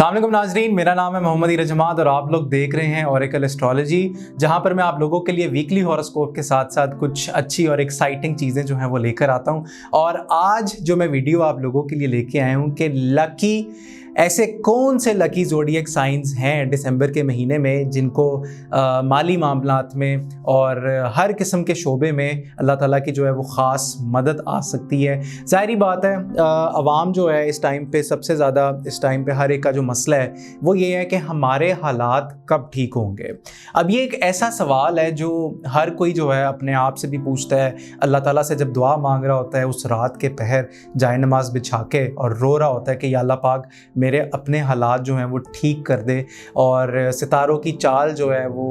अस्सलाम वालेकुम नाजरीन, मेरा नाम है मोहम्मद इरज हमाद और आप लोग देख रहे हैं ओरेकल एस्ट्रोलॉजी, जहां पर मैं आप लोगों के लिए वीकली हॉरोस्कोप के साथ साथ कुछ अच्छी और एक्साइटिंग चीज़ें जो हैं वो लेकर आता हूं। और आज जो मैं वीडियो आप लोगों के लिए लेके आया हूं कि लकी ऐसे कौन से लकी ज़ोडिएक साइंस हैं दिसंबर के महीने में जिनको माली मामलात में और हर किस्म के शोबे में अल्लाह ताला की जो है वो ख़ास मदद आ सकती है। ज़ाहिरी बात है, अवाम जो है इस टाइम पे सबसे ज़्यादा इस टाइम पे हर एक का जो मसला है वो ये है कि हमारे हालात कब ठीक होंगे। अब ये एक ऐसा सवाल है जो हर कोई जो है अपने आप से भी पूछता है, अल्लाह ताला से जब दुआ मांग रहा होता है उस रात के पहर जाए नमाज बिछा के और रो रहा होता है कि या अल्लाह पाक मेरे अपने हालात जो हैं वो ठीक कर दे और सितारों की चाल जो है वो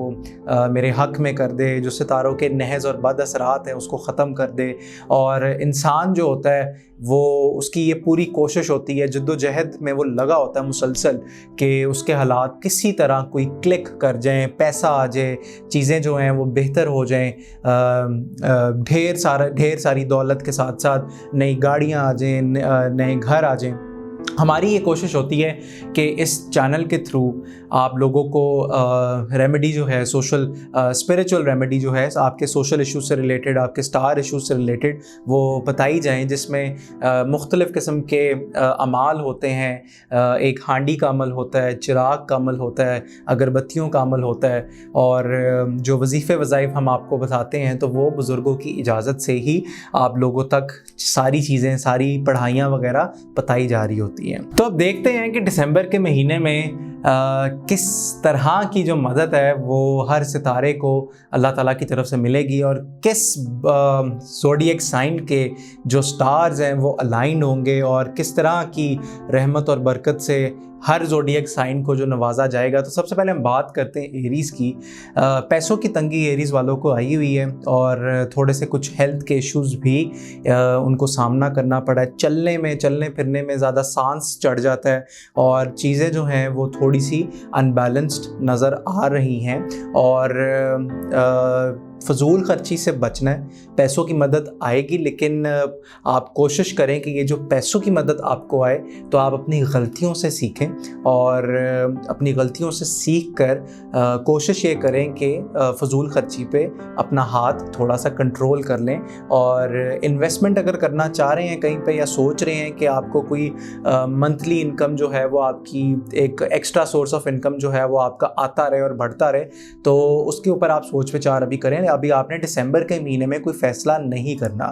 मेरे हक़ में कर दे, जो सितारों के नहज़ और बद असरात हैं उसको ख़त्म कर दे। और इंसान जो होता है वो उसकी ये पूरी कोशिश होती है, जद्दोजहद में वो लगा होता है मुसलसल कि उसके हालात किसी तरह कोई क्लिक कर जाएं, पैसा आ जाए, चीज़ें जो हैं वो बेहतर हो जाएं, ढेर सारी दौलत के साथ साथ नई गाड़ियाँ आ जाएं, नए घर आ जाएं। हमारी ये कोशिश होती है कि इस चैनल के थ्रू आप लोगों को रेमेडी जो है सोशल स्पिरिचुअल रेमेडी जो है आपके सोशल इशूज़ से रिलेटेड, आपके स्टार इशूज़ से रिलेटेड वो बताई जाएं, जिसमें मुख्तलिफ़ किस्म के अमाल होते हैं। एक हांडी का अमल होता है, चिराग का अमल होता है, अगरबत्तियों का अमल होता है और जो वजीफ़े वज़ाइफ हम आपको बताते हैं तो वो बुज़ुर्गों की इजाज़त से ही आप लोगों तक सारी चीज़ें, सारी पढ़ाइयाँ वगैरह बताई जा रही होती हैं। तो अब देखते हैं कि दिसंबर के महीने में किस तरह की जो मदद है वो हर सितारे को अल्लाह ताला की तरफ से मिलेगी और किस ज़ोडिएक साइन के जो स्टार्स हैं वो अलाइन होंगे और किस तरह की रहमत और बरकत से हर ज़ोडिएक साइन को जो नवाजा जाएगा। तो सबसे पहले हम बात करते हैं एरीज़ की। पैसों की तंगी एरीज़ वालों को आई हुई है और थोड़े से कुछ हेल्थ के इश्यूज़ भी उनको सामना करना पड़ा है। चलने फिरने में ज़्यादा सांस चढ़ जाता है और चीज़ें जो हैं वो थोड़ी सी अनबैलेंस्ड नज़र आ रही हैं और फ़जूल ख़र्ची से बचना है। पैसों की मदद आएगी लेकिन आप कोशिश करें कि ये जो पैसों की मदद आपको आए तो आप अपनी गलतियों से सीखें और अपनी गलतियों से सीख कर कोशिश ये करें कि फ़जूल ख़र्ची पे अपना हाथ थोड़ा सा कंट्रोल कर लें। और इन्वेस्टमेंट अगर करना चाह रहे हैं कहीं पे या सोच रहे हैं कि आपको कोई मंथली इनकम जो है वो आपकी एक एक्स्ट्रा सोर्स ऑफ इनकम जो है वो आपका आता रहे और बढ़ता रहे, तो उसके ऊपर आप सोच विचार अभी करें। अभी आपने दिसंबर के महीने में कोई फैसला नहीं करना।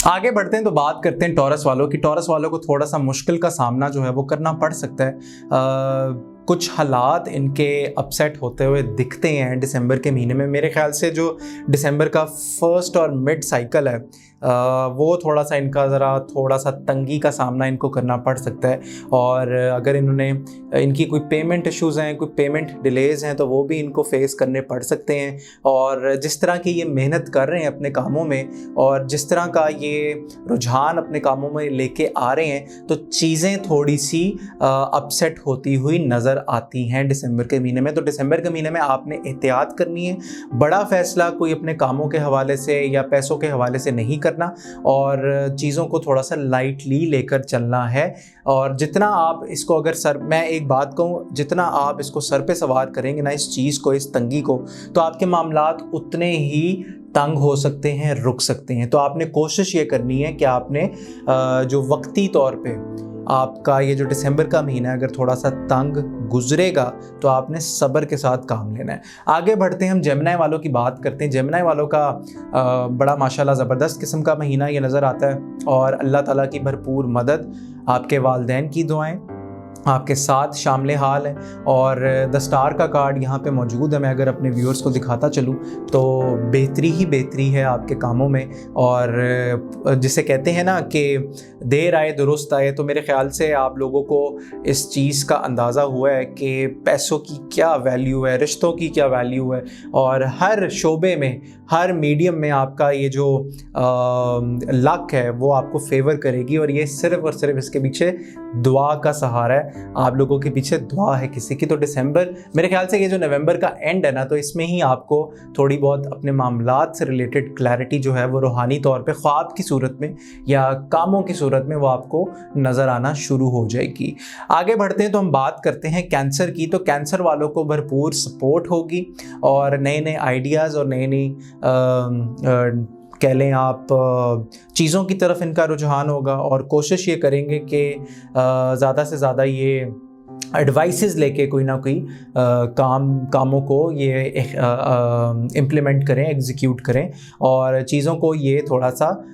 आगे बढ़ते हैं तो बात करते हैं टॉरस वालों की। टॉरस वालों को थोड़ा सा मुश्किल का सामना जो है वो करना पड़ सकता है। कुछ हालात इनके अपसेट होते हुए दिखते हैं दिसंबर के महीने में। मेरे ख्याल से जो दिसंबर का फर्स्ट और मिड साइकिल है वो थोड़ा सा इनका थोड़ा सा तंगी का सामना इनको करना पड़ सकता है। और अगर इनकी कोई पेमेंट इश्यूज़ हैं, कोई पेमेंट डिलेज़ हैं तो वो भी इनको फेस करने पड़ सकते हैं। और जिस तरह की ये मेहनत कर रहे हैं अपने कामों में और जिस तरह का ये रुझान अपने कामों में लेके आ रहे हैं तो चीज़ें थोड़ी सी अपसेट होती हुई नज़र आती हैं दिसंबर के महीने में। तो दिसंबर के महीने में आपने एहतियात करनी है। बड़ा फ़ैसला कोई अपने कामों के हवाले से या पैसों के हवाले से नहीं करना और चीज़ों को थोड़ा सा लाइटली लेकर चलना है। और जितना आप इसको मैं एक बात कहूँ, जितना आप इसको सर पे सवार करेंगे ना इस चीज़ को, इस तंगी को, तो आपके मामलात उतने ही तंग हो सकते हैं, रुक सकते हैं। तो आपने कोशिश ये करनी है कि आपने जो वक्ती तौर पे आपका ये जो दिसंबर का महीना है अगर थोड़ा सा तंग गुजरेगा तो आपने सब्र के साथ काम लेना है। आगे बढ़ते हैं, हम जेमिनी वालों की बात करते हैं। जेमिनी वालों का बड़ा माशाल्लाह ज़बरदस्त किस्म का महीना ये नज़र आता है और अल्लाह ताला की भरपूर मदद, आपके वालिदैन की दुआएं आपके साथ शामिल हाल है। और द स्टार का कार्ड यहाँ पे मौजूद है। मैं अगर अपने व्यूअर्स को दिखाता चलूँ तो बेहतरी ही बेहतरी है आपके कामों में। और जिसे कहते हैं ना कि देर आए दुरुस्त आए, तो मेरे ख्याल से आप लोगों को इस चीज़ का अंदाज़ा हुआ है कि पैसों की क्या वैल्यू है, रिश्तों की क्या वैल्यू है और हर शोबे में, हर मीडियम में आपका ये जो लक है वो आपको फेवर करेगी। और ये सिर्फ़ और सिर्फ इसके पीछे दुआ का सहारा है। है, आप लोगों के पीछे दुआ है किसी की। तो दिसंबर, मेरे ख्याल से ये जो नवंबर का एंड है ना, तो इसमें ही आपको थोड़ी बहुत अपने मामलात से रिलेटेड क्लैरिटी जो है वो रूहानी तौर पे ख्वाब की सूरत में या कामों की सूरत में वो आपको नज़र आना शुरू हो जाएगी। आगे बढ़ते हैं तो हम बात करते हैं कैंसर की। तो कैंसर वालों को भरपूर सपोर्ट होगी और नए नए आइडियाज़ और नई नई कह लें आप चीज़ों की तरफ इनका रुझान होगा और कोशिश ये करेंगे कि ज़्यादा से ज़्यादा ये एडवाइसेस लेके कोई ना कोई कामों को ये इम्प्लीमेंट करें, एग्जीक्यूट करें और चीज़ों को ये थोड़ा सा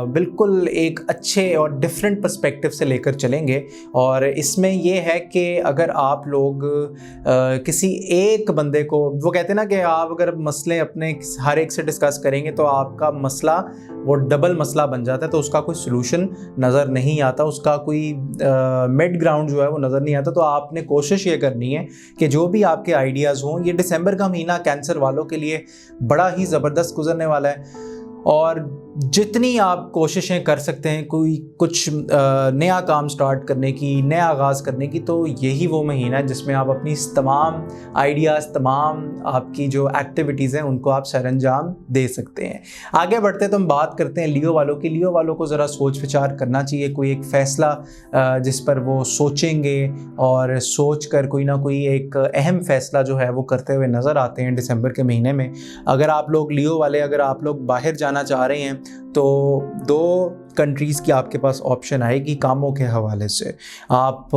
बिल्कुल एक अच्छे और डिफरेंट पर्सपेक्टिव से लेकर चलेंगे। और इसमें ये है कि अगर आप लोग किसी एक बंदे को, वो कहते हैं ना कि आप अगर मसले अपने हर एक से डिस्कस करेंगे तो आपका मसला वो डबल मसला बन जाता है, तो उसका कोई सलूशन नज़र नहीं आता, उसका कोई मिड ग्राउंड जो है वो नज़र नहीं आता। तो आपने कोशिश ये करनी है कि जो भी आपके आइडियाज़ हों, ये दिसंबर का महीना कैंसर वालों के लिए बड़ा ही ज़बरदस्त गुजरने वाला है और जितनी आप कोशिशें कर सकते हैं कोई कुछ नया काम स्टार्ट करने की, नया आगाज़ करने की, तो यही वो महीना है जिसमें आप अपनी तमाम आइडियाज़, तमाम आपकी जो एक्टिविटीज़ हैं उनको आप सरअंजाम दे सकते हैं। आगे बढ़ते हैं तो हम बात करते हैं लियो वालों की। लियो वालों को ज़रा सोच विचार करना चाहिए, कोई एक फ़ैसला जिस पर वो सोचेंगे और सोच कर कोई ना कोई एक अहम फ़ैसला जो है वो करते हुए नज़र आते हैं दिसंबर के महीने में। अगर आप लोग लियो वाले, अगर आप लोग बाहर जाना चाह रहे हैं तो 2 कंट्रीज़ की आपके पास ऑप्शन आएगी कामों के हवाले से। आप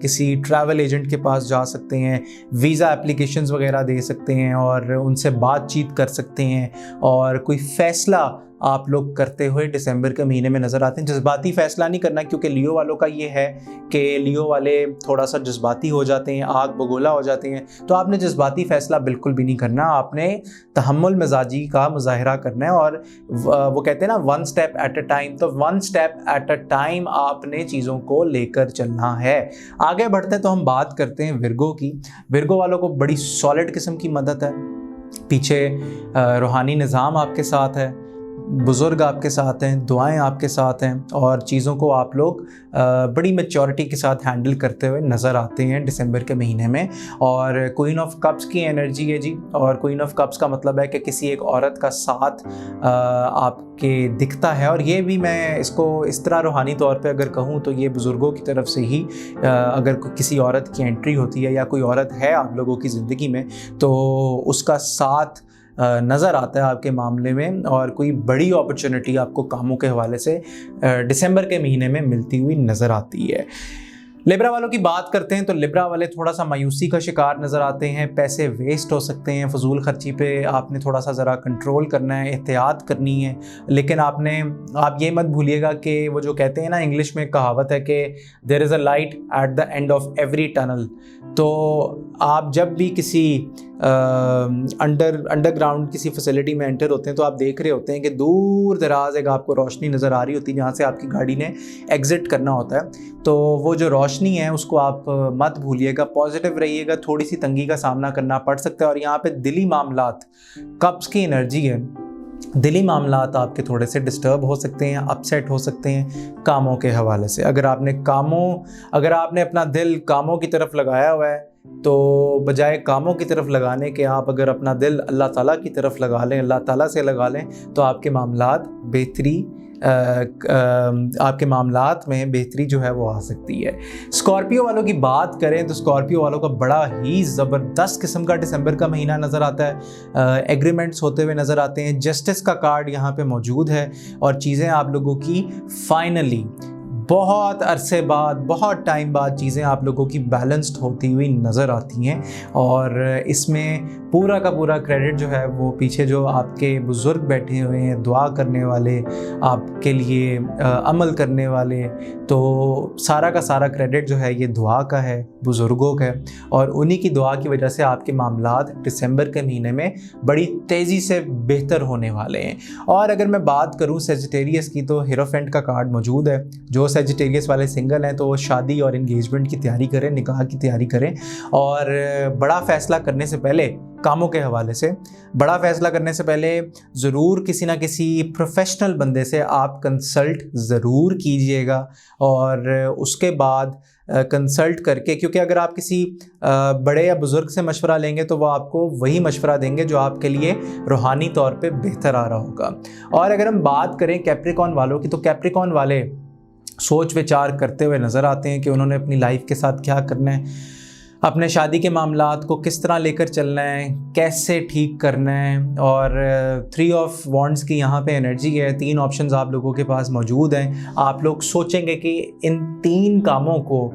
किसी ट्रैवल एजेंट के पास जा सकते हैं, वीज़ा एप्लीकेशंस वगैरह दे सकते हैं और उनसे बातचीत कर सकते हैं और कोई फ़ैसला आप लोग करते हुए दिसंबर के महीने में नज़र आते हैं। जज्बाती फ़ैसला नहीं करना, क्योंकि लियो वालों का ये है कि लियो वाले थोड़ा सा जज्बाती हो जाते हैं, आग बगोला हो जाते हैं। तो आपने जज्बाती फ़ैसला बिल्कुल भी नहीं करना, आपने तहम्मुल मिजाजी का मुजाहरा करना है और वो कहते हैं ना 1 स्टेप एट अ टाइम, तो 1 स्टेप एट अ टाइम आपने चीज़ों को लेकर चलना है। आगे बढ़ते हैं तो हम बात करते हैं विर्गो की। विर्गो वालों को बड़ी सॉलिड किस्म की मदद है, पीछे रूहानी निज़ाम आपके साथ है, बुज़ुर्ग आपके साथ हैं, दुआएं आपके साथ हैं और चीज़ों को आप लोग बड़ी मैच्योरिटी के साथ हैंडल करते हुए नज़र आते हैं दिसंबर के महीने में। और क्वीन ऑफ कप्स की एनर्जी है जी, और क्वीन ऑफ कप्स का मतलब है कि किसी एक औरत का साथ आपके दिखता है। और ये भी मैं इसको इस तरह रूहानी तौर पे अगर कहूँ तो ये बुज़ुर्गों की तरफ से ही अगर किसी औरत की एंट्री होती है या कोई औरत है आप लोगों की ज़िंदगी में तो उसका साथ नज़र आता है आपके मामले में और कोई बड़ी अपॉर्चुनिटी आपको कामों के हवाले से दिसंबर के महीने में मिलती हुई नज़र आती है। लिब्रा वालों की बात करते हैं तो लिब्रा वाले थोड़ा सा मायूसी का शिकार नज़र आते हैं, पैसे वेस्ट हो सकते हैं, फजूल खर्ची पे आपने थोड़ा सा ज़रा कंट्रोल करना है, एहतियात करनी है। लेकिन आप ये मत भूलिएगा कि वो जो कहते हैं ना, इंग्लिश में कहावत है कि there is a light at the end of every tunnel. तो आप जब भी किसी अंडरग्राउंड किसी फैसिलिटी में एंटर होते हैं तो आप देख रहे होते हैं कि दूर दराज एक आपको रोशनी नज़र आ रही होती है जहाँ से आपकी गाड़ी ने एग्ज़िट करना होता है। तो वो जो रोशनी है उसको आप मत भूलिएगा, पॉजिटिव रहिएगा। थोड़ी सी तंगी का सामना करना पड़ सकता है और यहाँ पे दिली मामलात, कप्स की एनर्जी है, दिली मामलात आपके थोड़े से डिस्टर्ब हो सकते हैं, अपसेट हो सकते हैं कामों के हवाले से। अगर आपने अपना दिल कामों की तरफ लगाया हुआ है तो बजाय कामों की तरफ लगाने के आप अगर अपना दिल अल्लाह ताला की तरफ लगा लें, अल्लाह ताला से लगा लें, तो आपके मामलात में बेहतरी जो है वो आ सकती है। स्कॉर्पियो वालों की बात करें तो स्कॉर्पियो वालों का बड़ा ही ज़बरदस्त किस्म का दिसंबर का महीना नज़र आता है, एग्रीमेंट्स होते हुए नज़र आते हैं, जस्टिस का कार्ड यहाँ पे मौजूद है और चीज़ें आप लोगों की फाइनली बहुत अरसे बाद, बहुत टाइम बाद चीज़ें आप लोगों की बैलेंस्ड होती हुई नज़र आती हैं। और इसमें पूरा का पूरा क्रेडिट जो है वो पीछे जो आपके बुज़ुर्ग बैठे हुए हैं, दुआ करने वाले, आपके लिए अमल करने वाले, तो सारा का सारा क्रेडिट जो है ये दुआ का है, बुज़ुर्गों का है। और उन्हीं की दुआ की वजह से आपके मामलात दिसंबर के महीने में बड़ी तेज़ी से बेहतर होने वाले हैं। और अगर मैं बात करूँ सेजिटेरियस की तो हीरोफेंट का कार्ड मौजूद है। जो सेजिटेरियस वाले सिंगल हैं तो वो शादी और इंगेजमेंट की तैयारी करें, निकाह की तैयारी करें और बड़ा फ़ैसला करने से पहले, कामों के हवाले से बड़ा फ़ैसला करने से पहले ज़रूर किसी ना किसी प्रोफेशनल बंदे से आप कंसल्ट ज़रूर कीजिएगा। और उसके बाद کنسلٹ کر کے، کیونکہ اگر آپ کسی بڑے یا بزرگ سے مشورہ لیں گے تو وہ آپ کو وہی مشورہ دیں گے جو آپ کے لیے روحانی طور پہ بہتر آ رہا ہوگا۔ اور اگر ہم بات کریں کیپریکون والوں کی، تو کیپریکون والے سوچ وچار کرتے ہوئے نظر آتے ہیں کہ انہوں نے اپنی لائف کے ساتھ کیا کرنا ہے، اپنے شادی کے معاملات کو کس طرح لے کر چلنا ہے، کیسے ٹھیک کرنا ہے۔ اور 3 آف وانڈس کی یہاں پہ انرجی ہے، 3 آپشنز آپ لوگوں کے پاس موجود ہیں۔ آپ لوگ سوچیں گے کہ ان 3 کاموں کو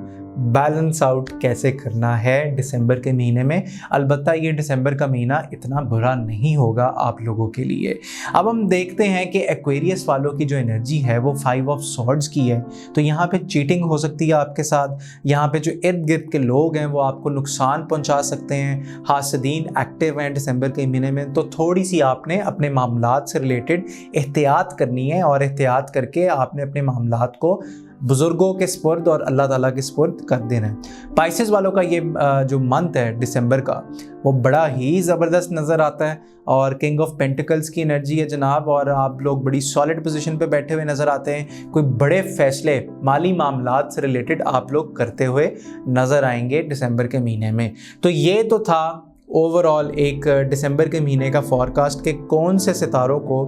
بیلنس آؤٹ کیسے کرنا ہے دسمبر کے مہینے میں۔ البتہ یہ دسمبر کا مہینہ اتنا برا نہیں ہوگا آپ لوگوں کے لیے۔ اب ہم دیکھتے ہیں کہ ایکویریس والوں کی جو انرجی ہے وہ 5 آف سورڈز کی ہے، تو یہاں پہ چیٹنگ ہو سکتی ہے آپ کے ساتھ، یہاں پہ جو ارد گرد کے لوگ ہیں وہ آپ کو نقصان پہنچا سکتے ہیں۔ حاسدین ایکٹیو ہیں دسمبر کے مہینے میں، تو تھوڑی سی آپ نے اپنے معاملات سے ریلیٹڈ احتیاط کرنی ہے، اور احتیاط کر کے آپ نے اپنے معاملات کو بزرگوں کے سپرد اور اللہ تعالیٰ کے سپرد کر دینا ہے۔ پائسز والوں کا یہ جو منتھ ہے دسمبر کا، وہ بڑا ہی زبردست نظر آتا ہے، اور کنگ آف پینٹیکلز کی انرجی ہے جناب، اور آپ لوگ بڑی سالڈ پوزیشن پہ بیٹھے ہوئے نظر آتے ہیں۔ کوئی بڑے فیصلے مالی معاملات سے ریلیٹڈ آپ لوگ کرتے ہوئے نظر آئیں گے دسمبر کے مہینے میں۔ تو یہ تو تھا اوور آل ایک دسمبر کے مہینے کا فورکاسٹ کہ کون سے ستاروں کو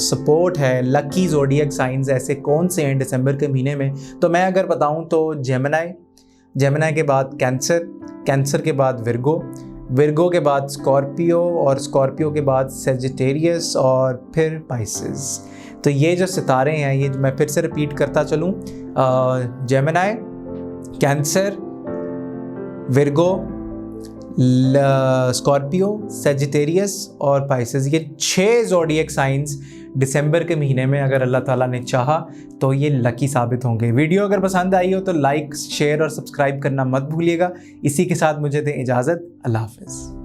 سپورٹ ہے، لکی زوڈیک سائنز ایسے کون سے ہیں دسمبر کے مہینے میں۔ تو میں اگر بتاؤں تو جیمنائی کے بعد کینسر کے بعد ورگو کے بعد اسکارپیو، اور اسکارپیو کے بعد سیجیٹیریس، اور پھر پائسز۔ تو یہ جو ستارے ہیں، یہ میں پھر سے رپیٹ کرتا چلوں، جیمنائی، کینسر، ورگو، اسکارپیو، سیجیٹیریس اور پائسز، یہ 6 زوڈیک سائنز دسمبر کے مہینے میں اگر اللہ تعالیٰ نے چاہا تو یہ لکی ثابت ہوں گے۔ ویڈیو اگر پسند آئی ہو تو لائک، شیئر اور سبسکرائب کرنا مت بھولیے گا۔ اسی کے ساتھ مجھے دیں اجازت، اللہ حافظ۔